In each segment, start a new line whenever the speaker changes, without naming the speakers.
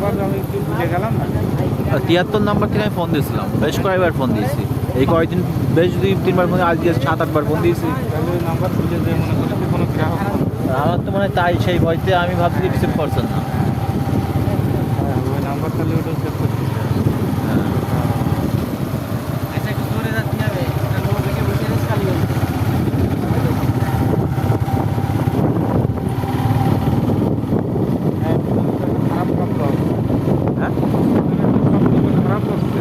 Number আমি একটু বুঝে গেলাম না।
73 নাম্বার থেকে আমি ফোন দিয়েছিলাম, বেশ কয়েকবার ফোন দিয়েছি এই কয়েকদিন, বেশ 2-3 বার ফোন, আজকে 7-8 বার ফোন দিয়েছি।
তাহলে ওই নাম্বার খুঁজে যে মনে করেছে কোনো গ্রাহক ফোন।
আমার তো মানে তাই সেই ভয়তে আমি ভাবছি রিসিভ করছেন না।
হ্যাঁ, ওই নাম্বার তাহলে ওটা সেভ করতে হবে। হ্যাঁ, খারাপ শব্দ।
হ্যাঁ,
শব্দগুলো খারাপ করছে।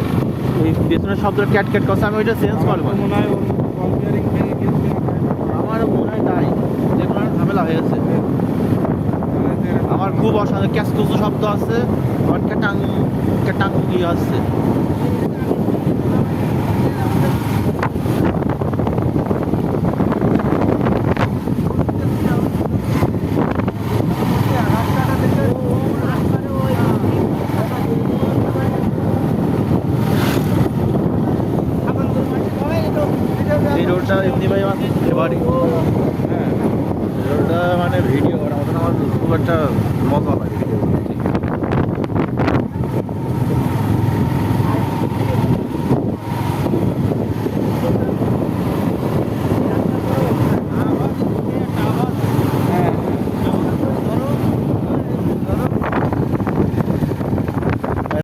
এই পেছনের শব্দটা ক্যাট ক্যাট করছে, আমি ওইটা চেঞ্জ
আমার
করবো।
তো মনে হয় ওর বল বিয়ারিং ভেঙে গেছে।
আমারও মনে হয় তাই, যে কোনো একটা ঝামেলা হয়ে গেছে। আমার খুব অসাধারণ ক্যাসকুসো শব্দ আছে, আবার ক্যাটাং ক্যাটাং ইয়ে আসছে। এই রোডটা এমনি ভাই আমার ফেভারিট।
হ্যাঁ,
এই রোডটা মানে ভিডিও করার মতন আমার খুব একটা মজা লাগে ভিডিও।